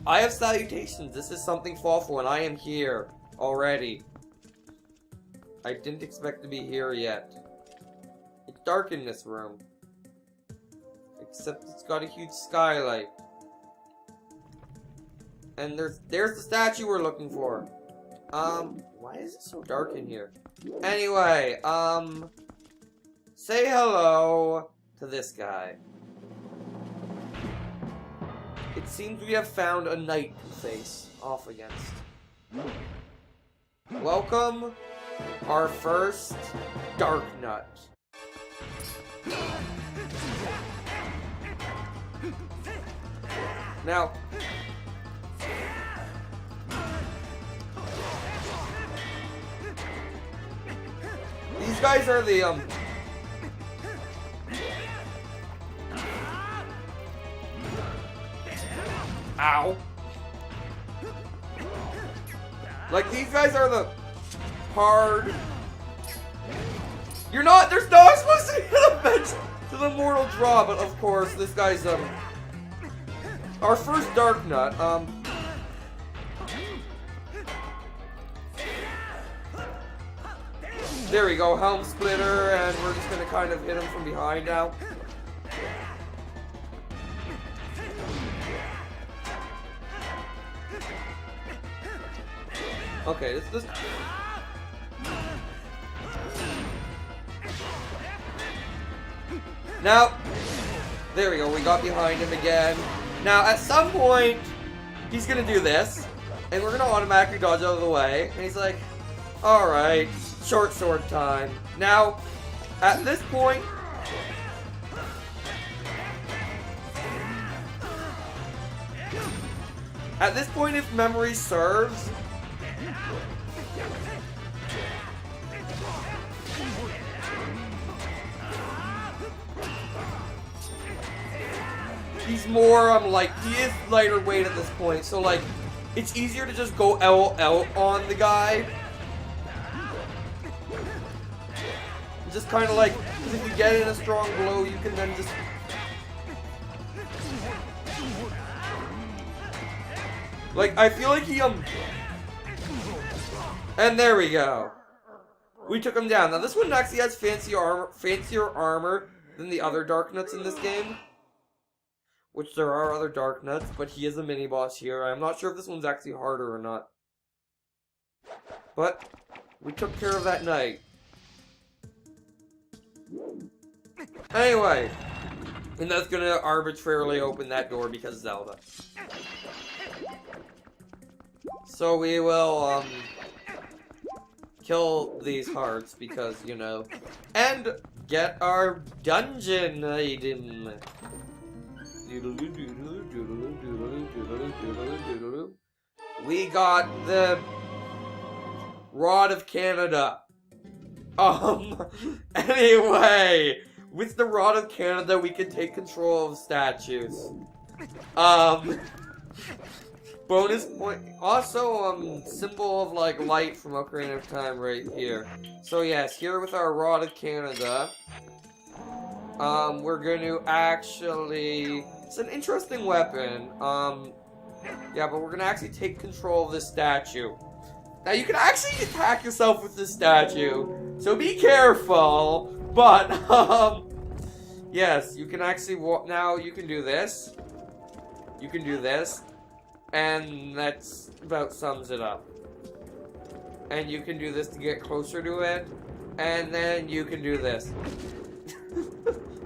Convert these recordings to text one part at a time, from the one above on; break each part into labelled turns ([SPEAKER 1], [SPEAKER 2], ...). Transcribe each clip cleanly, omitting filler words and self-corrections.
[SPEAKER 1] I have salutations. This is something Fawful, and I am here already. I didn't expect to be here yet. It's dark in this room. Except it's got a huge skylight. And there's the statue we're looking for. Why is it so dark in here? Anyway, say hello to this guy. It seems we have found a knight to face off against. Welcome, our first Dark Nut. Now, these guys are the, ow. Like, these guys are the hard... There's not supposed to be an event to the mortal draw, but of course, this guy's, our first Dark Nut, there we go, Helm Splitter, and we're just gonna kind of hit him from behind now. Okay, this... Now, there we go, we got behind him again. Now, at some point, he's gonna do this, and we're gonna automatically dodge out of the way, and he's like, alright, short sword time. Now, at this point, if memory serves, he's more, he is lighter weight at this point, so, like, it's easier to just go out on the guy. Just kind of like, because if you get in a strong blow, you can then just... Like, I feel like he, and there we go. We took him down. Now, this one actually has fancier armor than the other Dark Nuts in this game. Which there are other Dark Nuts, but he is a mini-boss here. I'm not sure if this one's actually harder or not. But, we took care of that knight. Anyway, and that's gonna arbitrarily open that door because Zelda. So we will, kill these hearts because, you know, and get our dungeon item. We got the Rod of Canada. Anyway, with the Rod of Canada, we can take control of statues. Bonus point. Also, symbol of, like, light from Ocarina of Time right here. So, yes, here with our Rod of Canada, we're going to actually... It's an interesting weapon. Yeah, but we're going to actually take control of this statue. Now, you can actually attack yourself with this statue, so be careful, but, yes, you can actually now you can do this. You can do this. And that's about sums it up. And you can do this to get closer to it. And then you can do this.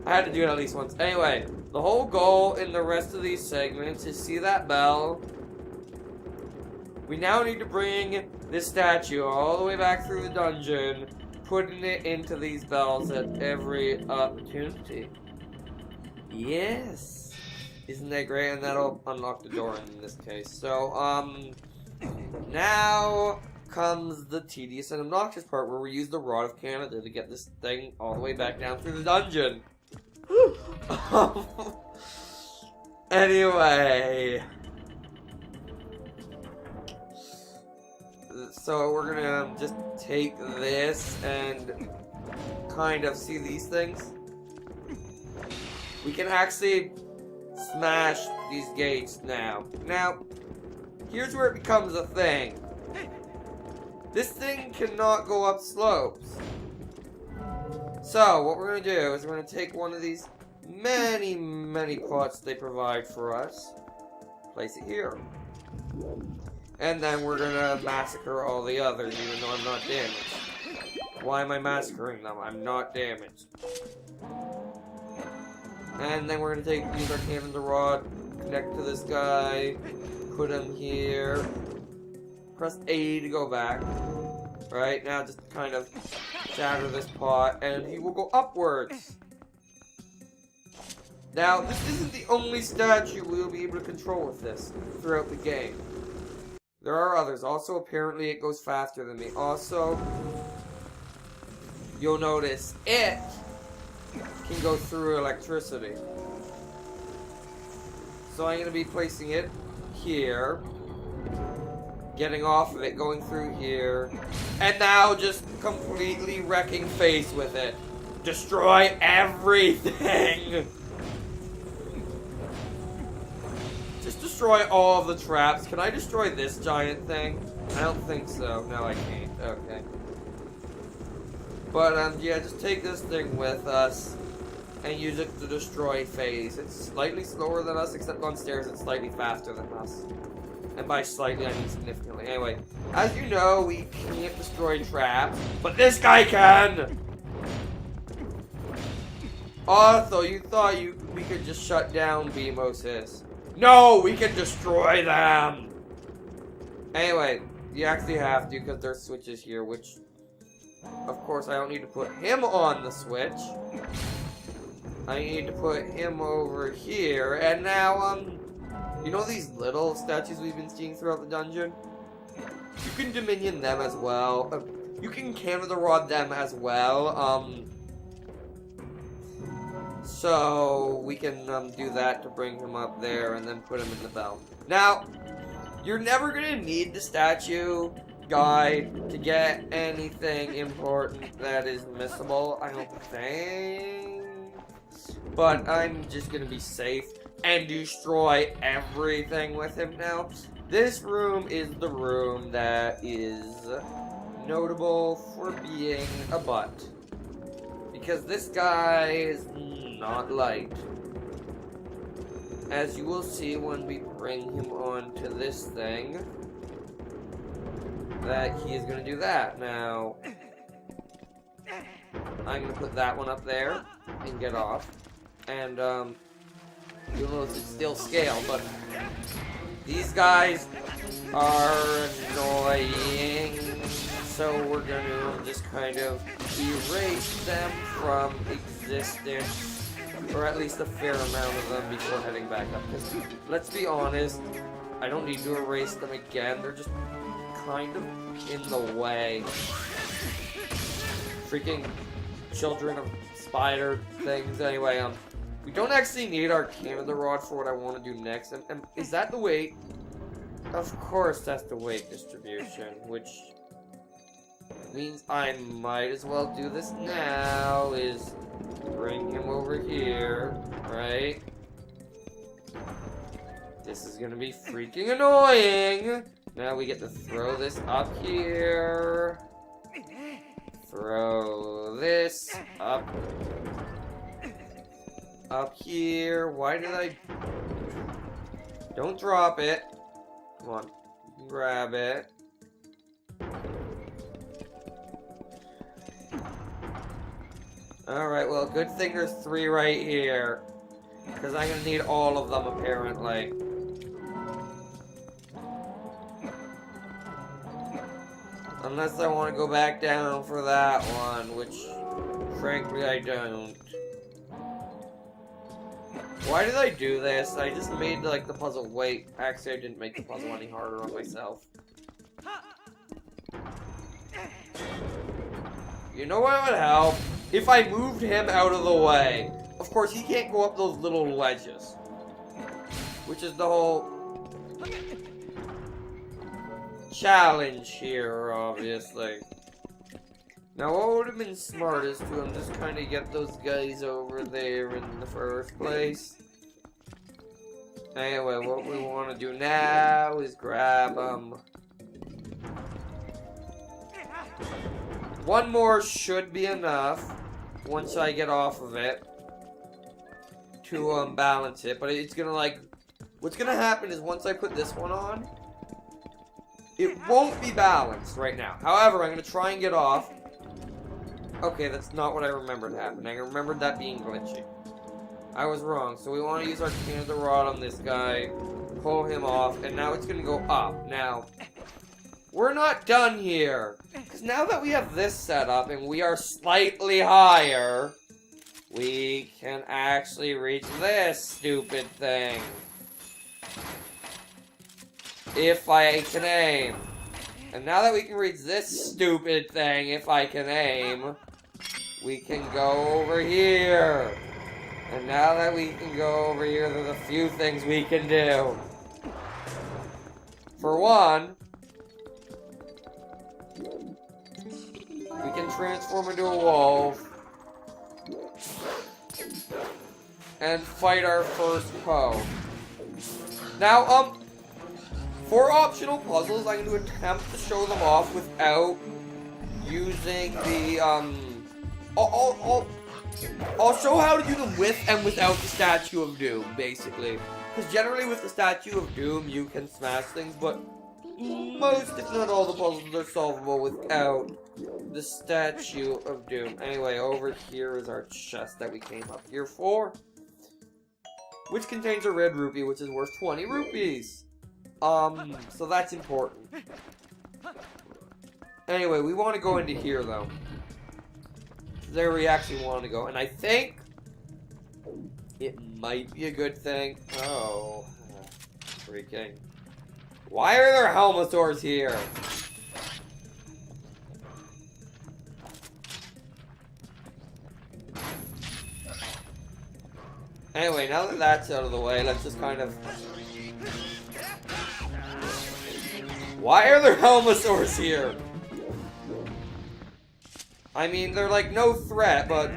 [SPEAKER 1] I had to do it at least once. Anyway, the whole goal in the rest of these segments is see that bell. We now need to bring this statue all the way back through the dungeon, putting it into these bells at every opportunity. Yes. Isn't that great? And that'll unlock the door in this case. So, now comes the tedious and obnoxious part where we use the Rod of Canada to get this thing all the way back down through the dungeon. Anyway. So we're gonna just take this and kind of see these things. We can actually smash these gates now. Now, here's where it becomes a thing. This thing cannot go up slopes. So, what we're going to do is we're going to take one of these many pots they provide for us, place it here, and then we're going to massacre all the others, even though I'm not damaged. Why am I massacring them? I'm not damaged. And then we're going to use our cannon to rod, connect to this guy, put him here, press A to go back. Right, now just kind of shatter this pot, and he will go upwards. Now, this isn't the only statue we will be able to control with this throughout the game. There are others. Also, apparently it goes faster than me. Also, you'll notice it can go through electricity. So I'm going to be placing it here. Getting off of it, going through here, and now just completely wrecking face with it. Destroy everything! Just destroy all of the traps. Can I destroy this giant thing? I don't think so. No, I can't. Okay. But, yeah, just take this thing with us and use it to destroy phase. It's slightly slower than us, except on stairs it's slightly faster than us. And by slightly, I mean significantly. Anyway, as you know, we can't destroy traps, but this guy can! Also, you thought we could just shut down Bemosis. No, we can destroy them! Anyway, you actually have to, because there's switches here, which, of course, I don't need to put him on the switch. I need to put him over here, and now, you know these little statues we've been seeing throughout the dungeon? You can Dominion them as well. You can Canada Rod them as well. So we can do that to bring him up there and then put him in the bell. Now, you're never going to need the statue guide to get anything important that is missable, I don't think. But I'm just going to be safe and destroy everything with him now. This room is the room that is notable for being a butt. Because this guy is not light. As you will see when we bring him onto this thing, that he is going to do that. Now, I'm going to put that one up there and get off. And, you'll notice it's still scale, but these guys are annoying, so we're going to just kind of erase them from existence, or at least a fair amount of them before heading back up. Because, let's be honest, I don't need to erase them again, they're just kind of in the way. Freaking children of spider things. Anyway, we don't actually need our Canada Rod for what I want to do next. And is that the weight? Of course that's the weight distribution, which means I might as well do this now, is bring him over here, right? This is gonna be freaking annoying! Now we get to throw this up here. Throw this up here. Why did I... Don't drop it. Come on. Grab it. Alright, well, good thing there's 3 right here. Because I'm gonna need all of them, apparently. Unless I want to go back down for that one, which, frankly, I don't. Why did I do this? I just made, like, the puzzle wait. Actually, I didn't make the puzzle any harder on myself. You know what would help? If I moved him out of the way. Of course, he can't go up those little ledges. Which is the whole challenge here, obviously. Now, what would have been smart is to just kind of get those guys over there in the first place. Anyway, what we want to do now is grab, one more should be enough once I get off of it to, balance it. But it's gonna, like, what's gonna happen is once I put this one on, it won't be balanced right now. However, I'm gonna try and get off. Okay, that's not what I remembered happening. I remembered that being glitchy. I was wrong. So we want to use our Canada rod on this guy, pull him off, and now it's gonna go up. Now, we're not done here. Because now that we have this set up and we are slightly higher, we can actually reach this stupid thing. If I can aim. And now that we can reach this stupid thing, if I can aim, we can go over here. And now that we can go over here, there's a few things we can do. For one, we can transform into a wolf and fight our first foe. Now, for optional puzzles, I'm going to attempt to show them off without using the, I'll show how to do them with and without the Statue of Doom, basically. Because generally with the Statue of Doom, you can smash things, but most, if not all, the puzzles are solvable without the Statue of Doom. Anyway, over here is our chest that we came up here for, which contains a red rupee, which is worth 20 rupees. So that's important. Anyway, we want to go into here, though. There we actually want to go, and I think it might be a good thing. Oh, freaking. Why are there Helmosaurs here? Anyway, now that that's out of the way, let's just kind of... Why are there Helmosaurs here? I mean, they're like no threat, but...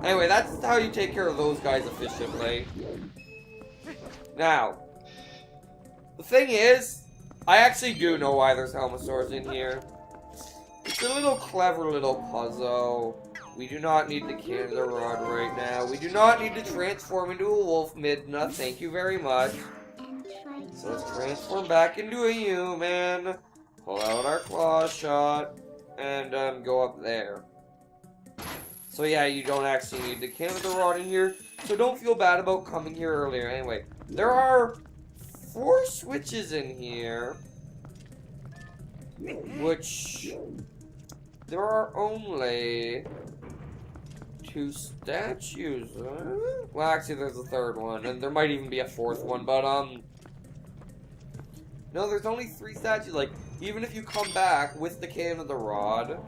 [SPEAKER 1] Anyway, that's how you take care of those guys efficiently. Now, the thing is, I actually do know why there's Helmosaurs in here. It's a little clever little puzzle. We do not need the Canada rod right now. We do not need to transform into a wolf Midna. Thank you very much. So let's transform back into a human. Pull out our claw shot. And go up there. So yeah, you don't actually need the Canada rod in here. So don't feel bad about coming here earlier. Anyway, there are 4 switches in here. Which... There are only 2 statues. Well, actually, there's a 3rd one. And there might even be a 4th one. But, no, there's only 3 statues. Like, even if you come back with the Canada rod,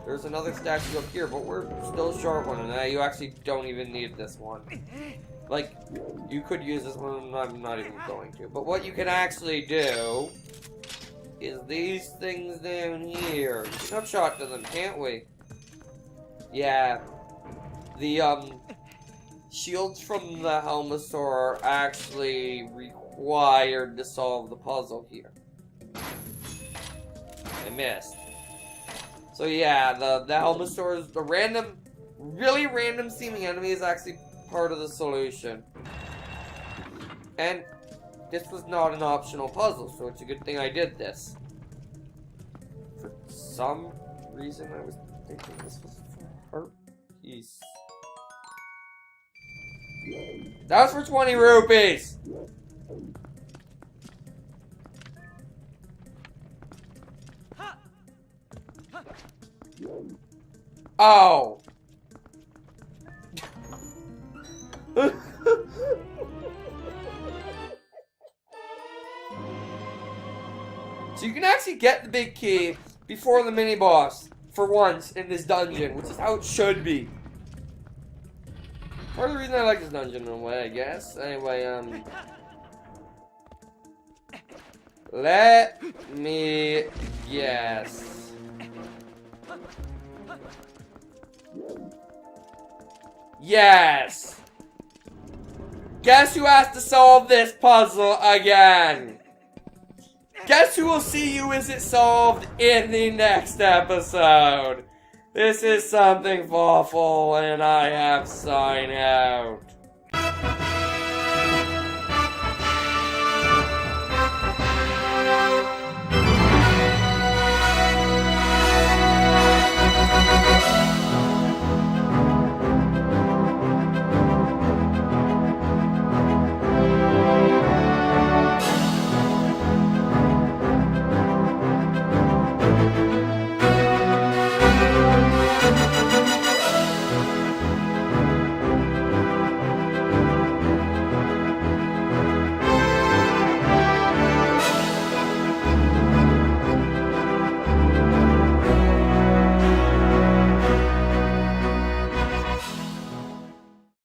[SPEAKER 1] there's another statue up here, but we're still short one, and you actually don't even need this one. Like, you could use this one, I'm not even going to. But what you can actually do is these things down here. We can upshot to them, can't we? Yeah. The, shields from the Helmosaur are actually required to solve the puzzle here. I missed. So yeah, the Helmosaurs, the random, really random seeming enemy is actually part of the solution. And this was not an optional puzzle, so it's a good thing I did this. For some reason I was thinking this was for heart piece. That was for 20 rupees! Oh! So you can actually get the big key before the mini-boss, for once, in this dungeon, which is how it should be. Part of the reason I like this dungeon in a way, I guess. Anyway, let me guess. Yes! Guess who has to solve this puzzle again? Guess who will see you as it solved in the next episode? This is something Fawful, and I have signed out.